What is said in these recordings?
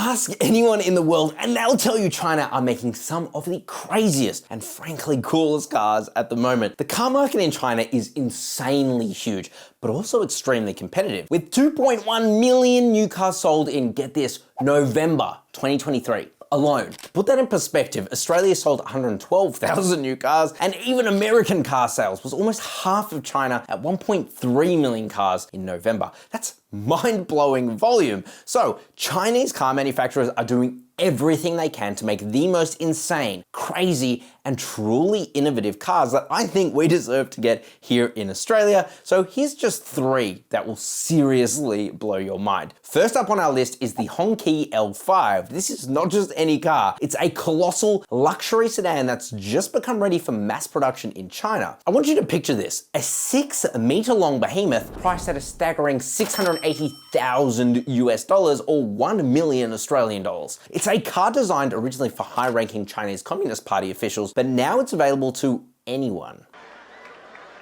Ask anyone in the world and they'll tell you China are making some of the craziest and frankly coolest cars at the moment. The car market in China is insanely huge, but also extremely competitive, with 2.1 million new cars sold in, get this, November 2023. Alone. To put that in perspective, Australia sold 112,000 new cars, and even American car sales was almost half of China at 1.3 million cars in November. That's mind-blowing volume. So Chinese car manufacturers are doing everything they can to make the most insane, crazy, and truly innovative cars that I think we deserve to get here in Australia. So here's just 3 that will seriously blow your mind. First up on our list is the Hongqi L5. This is not just any car, it's a colossal luxury sedan that's just become ready for mass production in China. I want you to picture this, a 6-meter long behemoth priced at a staggering $680,000 US dollars or 1 million Australian dollars. It's a car designed originally for high-ranking Chinese Communist Party officials, but now it's available to anyone.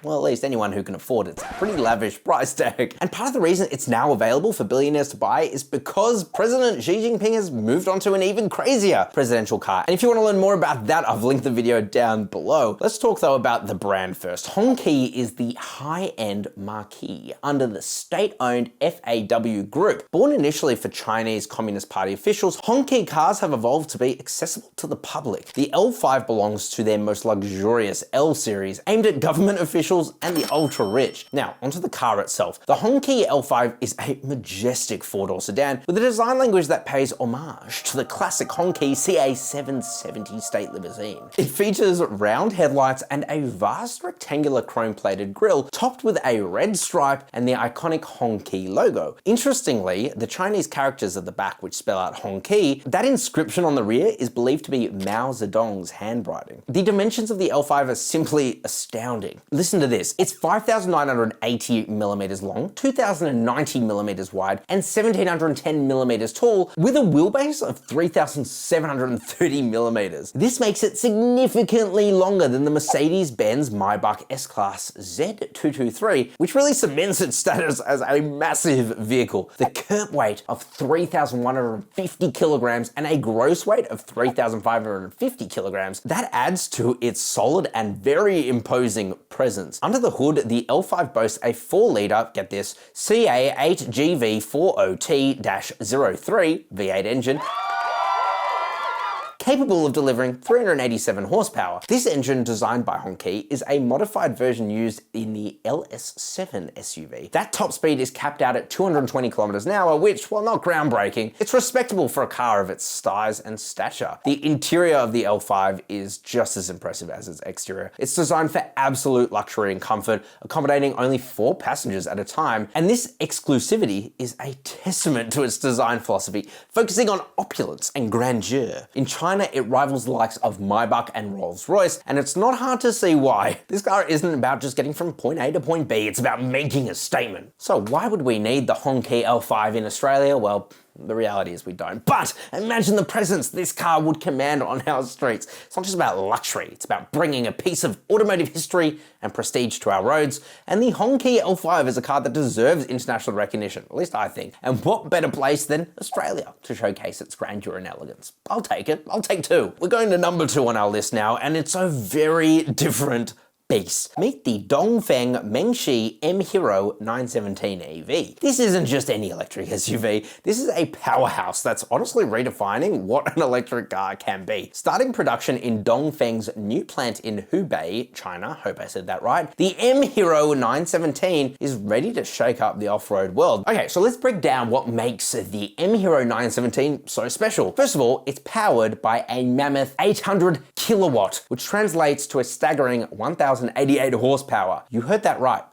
Well, at least anyone who can afford it. It's a pretty lavish price tag. And part of the reason it's now available for billionaires to buy is because President Xi Jinping has moved on to an even crazier presidential car. And if you want to learn more about that, I've linked the video down below. Let's talk though about the brand first. Hongqi is the high-end marquee under the state-owned FAW group. Born initially for Chinese Communist Party officials, Hongqi cars have evolved to be accessible to the public. The L5 belongs to their most luxurious L series, aimed at government officials and the ultra-rich. Now, onto the car itself. The Hongqi L5 is a majestic 4-door sedan with a design language that pays homage to the classic Hongqi CA770 state limousine. It features round headlights and a vast rectangular chrome-plated grille topped with a red stripe and the iconic Hongqi logo. Interestingly, the Chinese characters at the back, which spell out Hongqi, that inscription on the rear is believed to be Mao Zedong's handwriting. The dimensions of the L5 are simply astounding. Listen to this, it's 5,980 millimeters long, 2,090 millimeters wide, and 1,710 millimeters tall, with a wheelbase of 3,730 millimeters. This makes it significantly longer than the Mercedes-Benz Maybach S-Class Z223, which really cements its status as a massive vehicle. The curb weight of 3,150 kilograms and a gross weight of 3,550 kilograms, that adds to its solid and very imposing presence. Under the hood, the L5 boasts a 4-litre, get this, CA8GV40T-03 V8 engine, capable of delivering 387 horsepower. This engine, designed by Hongqi, is a modified version used in the LS7 SUV. That top speed is capped out at 220 kilometers an hour, which, while not groundbreaking, it's respectable for a car of its size and stature. The interior of the L5 is just as impressive as its exterior. It's designed for absolute luxury and comfort, accommodating only 4 passengers at a time, and this exclusivity is a testament to its design philosophy, focusing on opulence and grandeur. In China, it rivals the likes of Maybach and Rolls-Royce, and it's not hard to see why. This car isn't about just getting from point A to point B, it's about making a statement. So why would we need the Hongqi L5 in Australia? Well, the reality is we don't. But imagine the presence this car would command on our streets. It's not just about luxury, it's about bringing a piece of automotive history and prestige to our roads. And the Hongqi L5 is a car that deserves international recognition, at least I think. And what better place than Australia to showcase its grandeur and elegance? I'll take it, I'll take 2. We're going to number 2 on our list now, and it's a very different beast. Meet the Dongfeng Mengshi M Hero 917 EV. This isn't just any electric SUV, this is a powerhouse that's honestly redefining what an electric car can be. Starting production in Dongfeng's new plant in Hubei, China, hope I said that right, the M Hero 917 is ready to shake up the off-road world. Okay, so let's break down what makes the M Hero 917 so special. First of all, it's powered by a mammoth 800 kilowatt, which translates to a staggering 1,088 horsepower. You heard that right.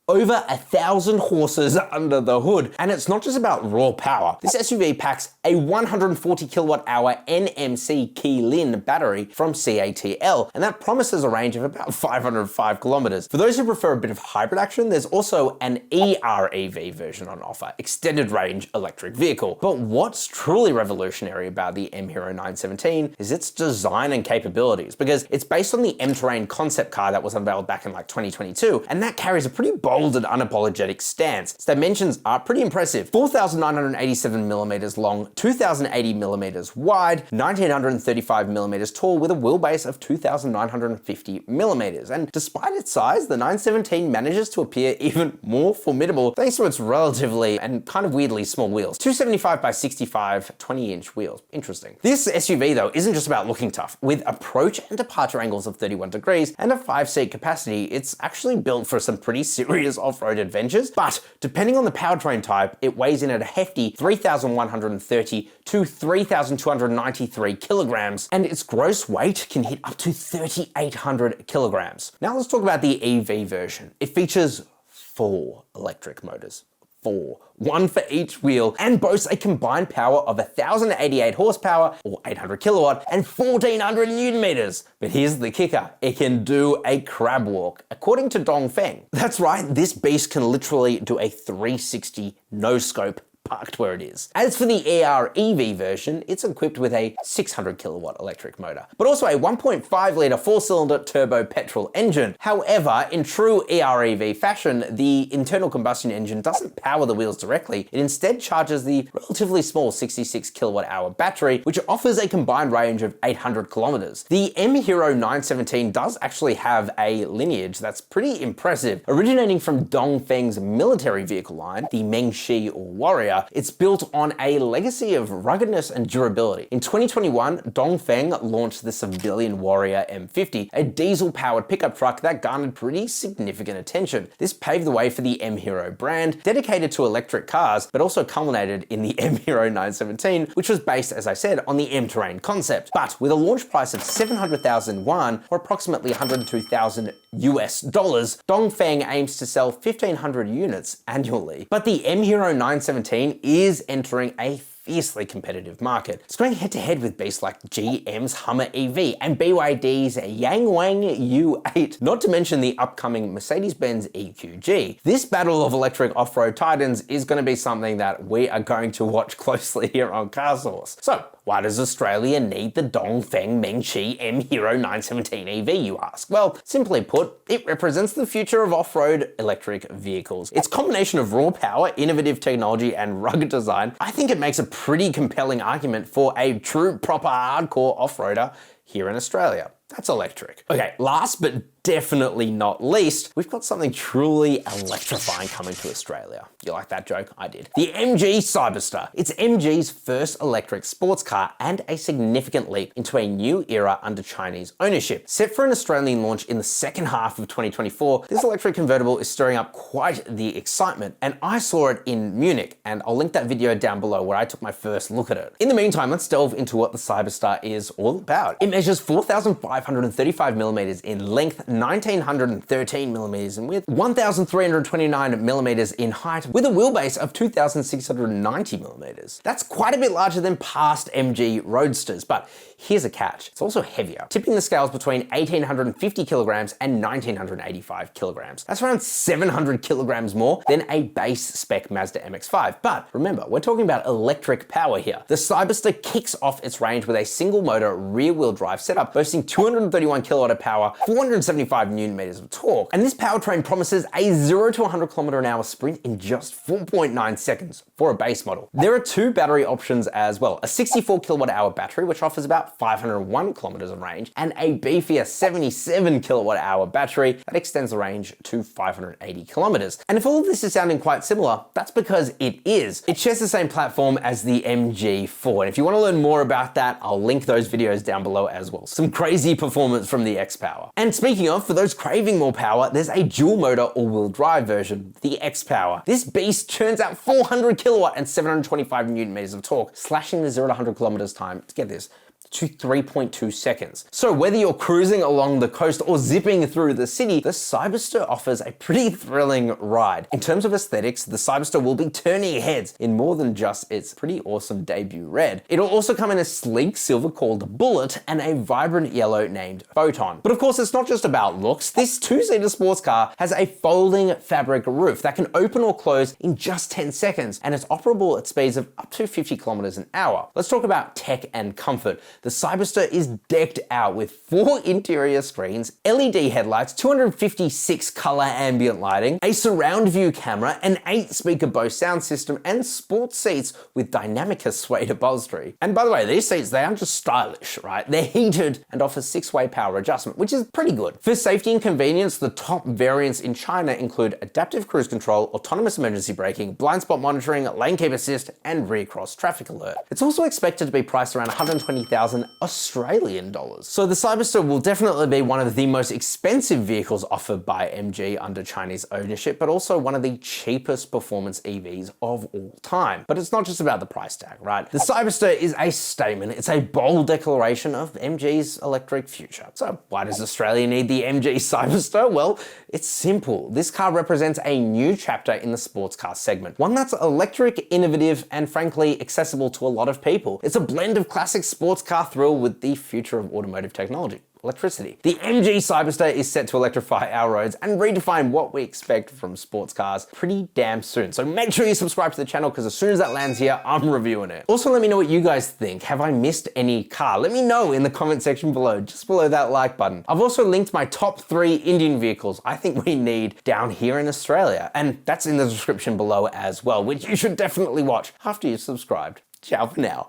Over 1,000 horses under the hood. And it's not just about raw power. This SUV packs a 140 kilowatt hour NMC Qilin battery from CATL, and that promises a range of about 505 kilometers. For those who prefer a bit of hybrid action, there's also an EREV version on offer, extended range electric vehicle. But what's truly revolutionary about the M Hero 917 is its design and capabilities, because it's based on the M-Terrain concept car that was unveiled back in like 2022, and that carries a pretty bold bold and unapologetic stance. Its dimensions are pretty impressive. 4,987 millimeters long, 2,080 millimeters wide, 1,935 millimeters tall with a wheelbase of 2,950 millimeters. And despite its size, the 917 manages to appear even more formidable thanks to its relatively and kind of weirdly small wheels. 275 by 65, 20-inch wheels. Interesting. This SUV though isn't just about looking tough. With approach and departure angles of 31 degrees and a 5-seat capacity, it's actually built for some pretty serious off-road adventures. But depending on the powertrain type, it weighs in at a hefty 3,130 to 3,293 kilograms, and its gross weight can hit up to 3,800 kilograms. Now let's talk about the EV version. It features 4 electric motors. 4, one for each wheel, and boasts a combined power of 1,088 horsepower or 800 kilowatt and 1,400 newton meters. But here's the kicker, it can do a crab walk, according to Dongfeng. That's right, this beast can literally do a 360 no scope parked where it is. As for the ER EV version, it's equipped with a 600 kilowatt electric motor, but also a 1.5 litre 4-cylinder turbo petrol engine. However, in true ER EV fashion, the internal combustion engine doesn't power the wheels directly. It instead charges the relatively small 66 kilowatt hour battery, which offers a combined range of 800 kilometers. The M Hero 917 does actually have a lineage that's pretty impressive. Originating from Dongfeng's military vehicle line, the Mengshi or Warrior, it's built on a legacy of ruggedness and durability. In 2021, Dongfeng launched the civilian Warrior M50, a diesel-powered pickup truck that garnered pretty significant attention. This paved the way for the M Hero brand, dedicated to electric cars, but also culminated in the M Hero 917, which was based, as I said, on the M-Terrain concept. But with a launch price of 700,000 won, or approximately 102,000 US dollars, Dongfeng aims to sell 1,500 units annually. But the M Hero 917 is entering a fiercely competitive market. It's going head to head with beasts like GM's Hummer EV and BYD's Yangwang U8, not to mention the upcoming Mercedes-Benz EQG. This battle of electric off-road titans is going to be something that we are going to watch closely here on CarSource. So, why does Australia need the Dongfeng Mengshi M Hero 917 EV, you ask? Well, simply put, it represents the future of off-road electric vehicles. Its combination of raw power, innovative technology, and rugged design, I think it makes a pretty compelling argument for a true, proper, hardcore off-roader here in Australia. That's electric. Okay, last but definitely not least, we've got something truly electrifying coming to Australia. You like that joke? I did. The MG Cyberster. It's MG's first electric sports car and a significant leap into a new era under Chinese ownership. Set for an Australian launch in the second half of 2024, this electric convertible is stirring up quite the excitement, and I saw it in Munich, and I'll link that video down below where I took my first look at it. In the meantime, let's delve into what the Cyberstar is all about. It measures 4,535 millimeters in length, 1,913 millimeters in width, 1,329 millimeters in height, with a wheelbase of 2,690 millimeters. That's quite a bit larger than past MG Roadsters, but here's a catch. It's also heavier, tipping the scales between 1,850 kilograms and 1,985 kilograms. That's around 700 kilograms more than a base spec Mazda MX-5. But remember, we're talking about electric power here. The Cyberster kicks off its range with a single motor rear wheel drive setup, boasting 231 kilowatt of power, 475 newton meters of torque. And this powertrain promises a 0 to 100 kilometer an hour sprint in just 4.9 seconds for a base model. There are 2 battery options as well, a 64 kilowatt hour battery, which offers about 501 kilometers of range, and a beefier 77 kilowatt hour battery that extends the range to 580 kilometers. And if all of this is sounding quite similar, that's because it is. It shares the same platform as the MG4. And if you want to learn more about that, I'll link those videos down below as well. Some crazy performance from the X-Power. And speaking of, for those craving more power, there's a dual motor all-wheel drive version, the X-Power. This beast churns out 400 kilowatt and 725 newton meters of torque, slashing the 0 to 100 kilometers time, to get this, to 3.2 seconds. So whether you're cruising along the coast or zipping through the city, the Cyberster offers a pretty thrilling ride. In terms of aesthetics, the Cyberster will be turning heads in more than just its pretty awesome debut red. It'll also come in a sleek silver called Bullet and a vibrant yellow named Photon. But of course, it's not just about looks. This 2-seater sports car has a folding fabric roof that can open or close in just 10 seconds, and it's operable at speeds of up to 50 kilometers an hour. Let's talk about tech and comfort. The Cyberster is decked out with 4 interior screens, LED headlights, 256 color ambient lighting, a surround view camera, an 8-speaker Bose sound system, and sports seats with Dynamicus suede upholstery. And by the way, these seats, they aren't just stylish, right? They're heated and offer 6-way power adjustment, which is pretty good. For safety and convenience, the top variants in China include adaptive cruise control, autonomous emergency braking, blind spot monitoring, lane keep assist, and rear cross traffic alert. It's also expected to be priced around 120,000 Australian dollars. So the Cyberster will definitely be one of the most expensive vehicles offered by MG under Chinese ownership, but also one of the cheapest performance EVs of all time. But it's not just about the price tag, right? The Cyberster is a statement. It's a bold declaration of MG's electric future. So why does Australia need the MG Cyberster? Well, it's simple. This car represents a new chapter in the sports car segment, one that's electric, innovative, and frankly accessible to a lot of people. It's a blend of classic sports car thrill with the future of automotive technology. Electricity. The MG Cyberster is set to electrify our roads and redefine what we expect from sports cars pretty damn soon. So make sure you subscribe to the channel because as soon as that lands here, I'm reviewing it. Also, let me know what you guys think. Have I missed any car? Let me know in the comment section below, just below that like button. I've also linked my top 3 Indian vehicles I think we need down here in Australia, and that's in the description below as well, which you should definitely watch after you've subscribed. Ciao for now.